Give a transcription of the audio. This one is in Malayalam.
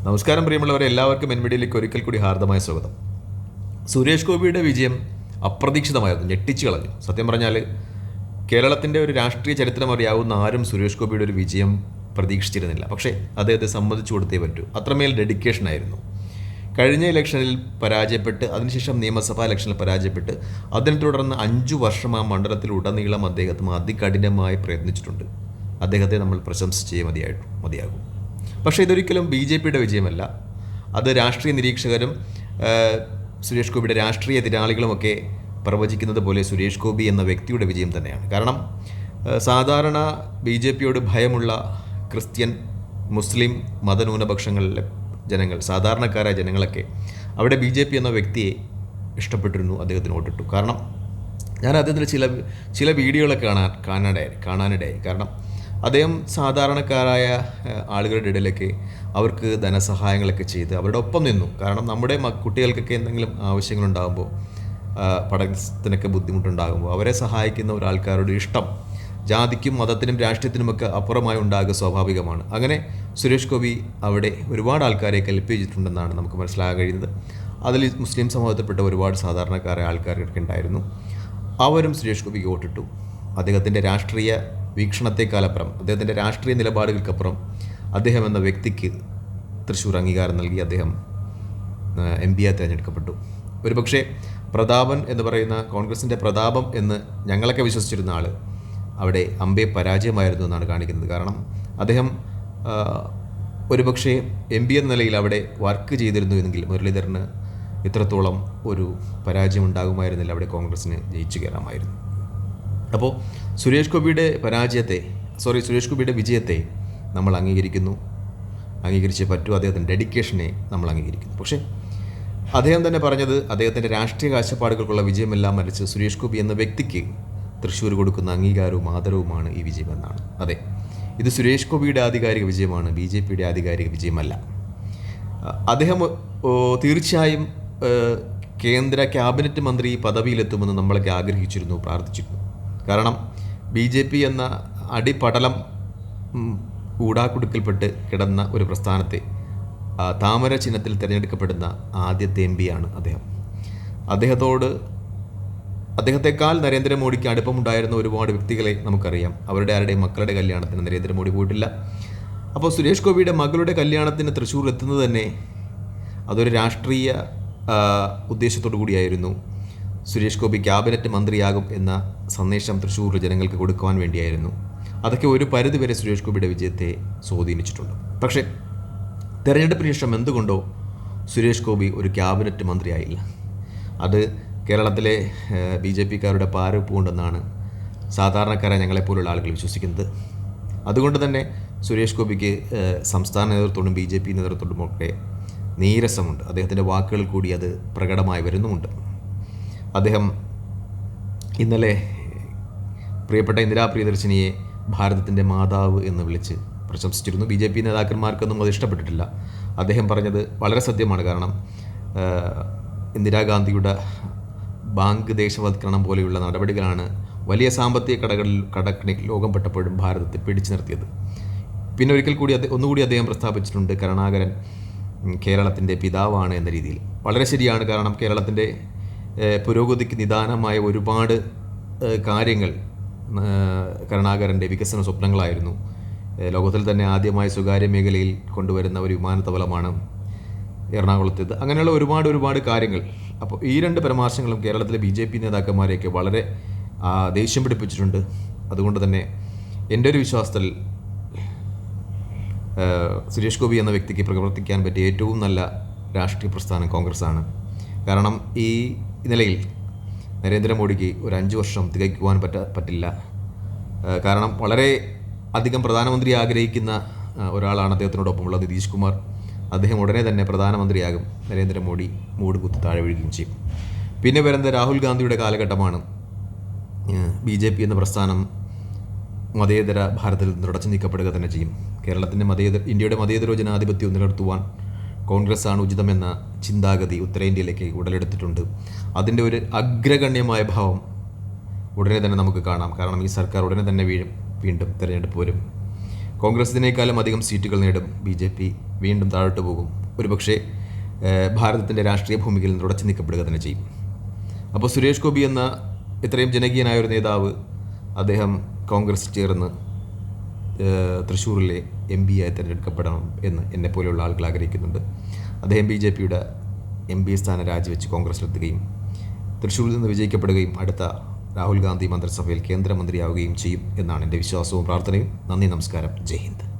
നമസ്കാരം പ്രിയമുള്ളവരെ, എല്ലാവർക്കും എൻവിഡിയിലേക്ക് ഒരിക്കൽ കൂടി ഹാർദമായ സ്വാഗതം. സുരേഷ് ഗോപിയുടെ വിജയം അപ്രതീക്ഷിതമായിരുന്നു, ഞെട്ടിച്ചു കളഞ്ഞു. സത്യം പറഞ്ഞാൽ കേരളത്തിൻ്റെ ഒരു രാഷ്ട്രീയ ചരിത്രം അറിയാവുന്ന ആരും സുരേഷ് ഗോപിയുടെ ഒരു വിജയം പ്രതീക്ഷിച്ചിരുന്നില്ല. പക്ഷേ അദ്ദേഹത്തെ സമ്മതിച്ചു കൊടുത്തേ പറ്റൂ. അത്രമേൽ ഡെഡിക്കേഷനായിരുന്നു. കഴിഞ്ഞ ഇലക്ഷനിൽ പരാജയപ്പെട്ട്, അതിനുശേഷം നിയമസഭാ ഇലക്ഷനിൽ പരാജയപ്പെട്ട്, അതിനെ തുടർന്ന് 5 വർഷം ആ മണ്ഡലത്തിലുടനീളം അദ്ദേഹം അതികഠിനമായി പ്രയത്നിച്ചിട്ടുണ്ട്. അദ്ദേഹത്തെ നമ്മൾ പ്രശംസിച്ചേ മതിയാകും. പക്ഷേ ഇതൊരിക്കലും BJPയുടെ വിജയമല്ല. അത് രാഷ്ട്രീയ നിരീക്ഷകരും സുരേഷ് ഗോപിയുടെ രാഷ്ട്രീയ എതിരാളികളുമൊക്കെ പ്രവചിക്കുന്നത് പോലെ സുരേഷ് ഗോപി എന്ന വ്യക്തിയുടെ വിജയം തന്നെയാണ്. കാരണം സാധാരണ BJPയോട് ഭയമുള്ള ക്രിസ്ത്യൻ, മുസ്ലിം മതന്യൂനപക്ഷങ്ങളിലെ ജനങ്ങൾ, സാധാരണക്കാരായ ജനങ്ങളൊക്കെ അവിടെ BJP എന്ന വ്യക്തിയെ ഇഷ്ടപ്പെട്ടിരുന്നു, അദ്ദേഹത്തിന് വോട്ടിട്ടു. കാരണം ഞാൻ അദ്ദേഹത്തിൻ്റെ ചില വീഡിയോകളൊക്കെ കാണാനിടയായി. കാരണം അദ്ദേഹം സാധാരണക്കാരായ ആളുകളുടെ ഇടയിലൊക്കെ അവർക്ക് ധനസഹായങ്ങളൊക്കെ ചെയ്ത് അവരുടെ ഒപ്പം നിന്നു. കാരണം നമ്മുടെ കുട്ടികൾക്കൊക്കെ എന്തെങ്കിലും ആവശ്യങ്ങളുണ്ടാകുമ്പോൾ, പഠനത്തിനൊക്കെ ബുദ്ധിമുട്ടുണ്ടാകുമ്പോൾ അവരെ സഹായിക്കുന്ന ഒരാൾക്കാരുടെ ഇഷ്ടം ജാതിക്കും മതത്തിനും രാഷ്ട്രീയത്തിനുമൊക്കെ അപ്പുറമായി ഉണ്ടാകുക സ്വാഭാവികമാണ്. അങ്ങനെ സുരേഷ് ഗോപി അവിടെ ഒരുപാട് ആൾക്കാരെ കൽപ്പിച്ചിട്ടുണ്ടെന്നാണ് നമുക്ക് മനസ്സിലാകാൻ കഴിയുന്നത്. അതിൽ മുസ്ലിം സമൂഹത്തിൽപ്പെട്ട ഒരുപാട് സാധാരണക്കാരായ ആൾക്കാരൊക്കെ ഉണ്ടായിരുന്നു. അവരും സുരേഷ് ഗോപിക്ക് വോട്ടിട്ടു. അദ്ദേഹത്തിൻ്റെ രാഷ്ട്രീയ വീക്ഷണത്തെക്കാളപ്പുറം, അദ്ദേഹത്തിൻ്റെ രാഷ്ട്രീയ നിലപാടുകൾക്കപ്പുറം അദ്ദേഹം എന്ന വ്യക്തിക്ക് തൃശ്ശൂർ അംഗീകാരം നൽകി. അദ്ദേഹം MP തിരഞ്ഞെടുക്കപ്പെട്ടു. ഒരുപക്ഷെ പ്രതാപൻ എന്ന് പറയുന്ന കോൺഗ്രസിൻ്റെ പ്രതാപം എന്ന് ഞങ്ങളൊക്കെ വിശ്വസിച്ചിരുന്ന ആൾ അവിടെ അമ്പേ പരാജയമായിരുന്നു എന്നാണ് കാണിക്കുന്നത്. കാരണം അദ്ദേഹം ഒരുപക്ഷെ MP എന്ന നിലയിൽ അവിടെ വർക്ക് ചെയ്തിരുന്നു എങ്കിൽ മുരളീധരന് ഇത്രത്തോളം ഒരു പരാജയം ഉണ്ടാകുമായിരുന്നില്ല, അവിടെ കോൺഗ്രസ്സിന് ജയിച്ചു കയറാമായിരുന്നു. അപ്പോൾ സുരേഷ് ഗോപിയുടെ വിജയത്തെ നമ്മൾ അംഗീകരിച്ചേ പറ്റൂ. അദ്ദേഹത്തിൻ്റെ ഡെഡിക്കേഷനെ നമ്മൾ അംഗീകരിക്കുന്നു. പക്ഷേ അദ്ദേഹം തന്നെ പറഞ്ഞത് അദ്ദേഹത്തിൻ്റെ രാഷ്ട്രീയ കാഴ്ചപ്പാടുകൾക്കുള്ള വിജയമെല്ലാം മറിച്ച് സുരേഷ് ഗോപി എന്ന വ്യക്തിക്ക് തൃശ്ശൂർ കൊടുക്കുന്ന അംഗീകാരവും ആദരവുമാണ് ഈ വിജയമെന്നാണ്. അതെ, ഇത് സുരേഷ് ഗോപിയുടെ ആധികാരിക വിജയമാണ്, BJPയുടെ ആധികാരിക വിജയമല്ല. അദ്ദേഹം തീർച്ചയായും കേന്ദ്ര ക്യാബിനറ്റ് മന്ത്രി പദവിയിലെത്തുമെന്ന് നമ്മളൊക്കെ ആഗ്രഹിച്ചിരുന്നു, പ്രാർത്ഥിച്ചിരുന്നു. കാരണം BJP എന്ന അടിപടലം ഊടാക്കുടുക്കിൽപ്പെട്ട് കിടന്ന ഒരു പ്രസ്ഥാനത്തെ താമര ചിഹ്നത്തിൽ തിരഞ്ഞെടുക്കപ്പെടുന്ന ആദ്യത്തെ MP ആണ് അദ്ദേഹം. അദ്ദേഹത്തെക്കാൾ നരേന്ദ്രമോദിക്ക് അടുപ്പമുണ്ടായിരുന്ന ഒരുപാട് വ്യക്തികളെ നമുക്കറിയാം. അവരുടെ ആരുടെയും മക്കളുടെ കല്യാണത്തിന് നരേന്ദ്രമോദി പോയിട്ടില്ല. അപ്പോൾ സുരേഷ് ഗോപിയുടെ മകളുടെ കല്യാണത്തിന് തൃശ്ശൂർ എത്തുന്നത് തന്നെ അതൊരു രാഷ്ട്രീയ ഉദ്ദേശത്തോടു കൂടിയായിരുന്നു. സുരേഷ് ഗോപി ക്യാബിനറ്റ് മന്ത്രിയാകും എന്ന സന്ദേശം തൃശ്ശൂർ ജനങ്ങൾക്ക് കൊടുക്കുവാൻ വേണ്ടിയായിരുന്നു. അതൊക്കെ ഒരു പരിധിവരെ സുരേഷ് ഗോപിയുടെ വിജയത്തെ സ്വാധീനിച്ചിട്ടുണ്ട്. പക്ഷേ തെരഞ്ഞെടുപ്പിന് ശേഷം എന്തുകൊണ്ടോ സുരേഷ് ഗോപി ഒരു ക്യാബിനറ്റ് മന്ത്രിയായില്ല. അത് കേരളത്തിലെ BJPക്കാരുടെ പാരപ്പുണ്ടെന്നാണ് സാധാരണക്കാരായ ഞങ്ങളെപ്പോലുള്ള ആളുകൾ വിശ്വസിക്കുന്നത്. അതുകൊണ്ട് തന്നെ സുരേഷ് ഗോപിക്ക് സംസ്ഥാന നേതൃത്വത്തോടും BJP നേതൃത്വത്തോടുമൊക്കെ നീരസമുണ്ട്. അദ്ദേഹത്തിൻ്റെ വാക്കുകൾ കൂടി അത് പ്രകടമായി വരുന്നുമുണ്ട്. അദ്ദേഹം ഇന്നലെ പ്രിയപ്പെട്ട ഇന്ദിരാ പ്രിയദർശിനിയെ ഭാരതത്തിൻ്റെ മാതാവ് എന്ന് വിളിച്ച് പ്രശംസിച്ചിരുന്നു. BJP നേതാക്കന്മാർക്കൊന്നും അത് ഇഷ്ടപ്പെട്ടിട്ടില്ല. അദ്ദേഹം പറഞ്ഞത് വളരെ സത്യമാണ്. കാരണം ഇന്ദിരാഗാന്ധിയുടെ ബാങ്ക് ദേശവത്കരണം പോലെയുള്ള നടപടികളാണ് വലിയ സാമ്പത്തിക കടക്കണിൽ ലോകം പെട്ടപ്പോഴും ഭാരതത്തെ പിടിച്ചു നിർത്തിയത്. പിന്നെ ഒന്നുകൂടി അദ്ദേഹം പ്രസ്താവിച്ചിട്ടുണ്ട്, കരുണാകരൻ കേരളത്തിൻ്റെ പിതാവാണ് എന്ന രീതിയിൽ. വളരെ ശരിയാണ്. കാരണം കേരളത്തിൻ്റെ പുരോഗതിക്ക് നിദാനമായ ഒരുപാട് കാര്യങ്ങൾ കരുണാകരൻ്റെ വികസന സ്വപ്നങ്ങളായിരുന്നു. ലോകത്തിൽ തന്നെ ആദ്യമായി സ്വകാര്യ മേഖലയിൽ കൊണ്ടുവരുന്ന ഒരു വിമാനത്താവളമാണ് എറണാകുളത്തേത്. അങ്ങനെയുള്ള ഒരുപാട് കാര്യങ്ങൾ. അപ്പോൾ ഈ 2 പരാമർശങ്ങളും കേരളത്തിലെ BJP നേതാക്കന്മാരെയൊക്കെ വളരെ ദേഷ്യം പിടിപ്പിച്ചിട്ടുണ്ട്. അതുകൊണ്ട് തന്നെ എൻ്റെ ഒരു വിശ്വാസത്തിൽ സുരേഷ് ഗോപി എന്ന വ്യക്തിക്ക് പ്രവർത്തിക്കാൻ പറ്റിയ ഏറ്റവും നല്ല രാഷ്ട്രീയ പ്രസ്ഥാനം കോൺഗ്രസ്സാണ്. കാരണം ഈ നിലയിൽ നരേന്ദ്രമോദിക്ക് ഒരു 5 വർഷം തികയ്ക്കുവാൻ പറ്റില്ല. കാരണം വളരെ അധികം പ്രധാനമന്ത്രി ആഗ്രഹിക്കുന്ന ഒരാളാണ് അദ്ദേഹത്തിനോടൊപ്പമുള്ള നിതീഷ് കുമാർ. അദ്ദേഹം ഉടനെ തന്നെ പ്രധാനമന്ത്രിയാകും. നരേന്ദ്രമോദി മൂട് കുത്തി താഴെ വീഴുകയും ചെയ്യും. പിന്നെ വരുന്നത് രാഹുൽ ഗാന്ധിയുടെ കാലഘട്ടമാണ്. BJP എന്ന പ്രസ്ഥാനം മതേതര ഭാരതത്തിൽ നിന്ന് തുടച്ചു നീക്കപ്പെടുക തന്നെ ചെയ്യും. കേരളത്തിൻ്റെ ഇന്ത്യയുടെ മതേതര ജനാധിപത്യം നിലനിർത്തുവാൻ കോൺഗ്രസ്സാണ് ഉചിതമെന്ന ചിന്താഗതി ഉത്തരേന്ത്യയിലേക്ക് ഉടലെടുത്തിട്ടുണ്ട്. അതിൻ്റെ ഒരു അഗ്രഗണ്യമായ ഭാവം ഉടനെ തന്നെ നമുക്ക് കാണാം. കാരണം ഈ സർക്കാർ ഉടനെ തന്നെ വീണ്ടും തിരഞ്ഞെടുപ്പ് വരും. കോൺഗ്രസ് ഇതിനേക്കാളും അധികം സീറ്റുകൾ നേടും. BJP വീണ്ടും താഴോട്ട് പോകും. ഒരുപക്ഷെ ഭാരതത്തിൻ്റെ രാഷ്ട്രീയ ഭൂമികയിൽ നിന്ന് തുടച്ചു നീക്കപ്പെടുക തന്നെ ചെയ്യും. അപ്പോൾ സുരേഷ് ഗോപി എന്ന ഇത്രയും ജനകീയനായ ഒരു നേതാവ്, അദ്ദേഹം കോൺഗ്രസ് ചേർന്ന് തൃശ്ശൂരിലെ MP ആയി തിരഞ്ഞെടുക്കപ്പെടണം എന്ന് എന്നെപ്പോലെയുള്ള ആളുകൾ ആഗ്രഹിക്കുന്നുണ്ട്. അദ്ദേഹം BJPയുടെ MP സ്ഥാനം രാജിവെച്ച് കോൺഗ്രസിലെത്തുകയും തൃശ്ശൂരിൽ നിന്ന് വിജയിക്കപ്പെടുകയും അടുത്ത രാഹുൽ ഗാന്ധി മന്ത്രിസഭയിൽ കേന്ദ്രമന്ത്രിയാവുകയും ചെയ്യും എന്നാണ് എൻ്റെ വിശ്വാസവും പ്രാർത്ഥനയും. നന്ദി, നമസ്കാരം, ജയ് ഹിന്ദ്.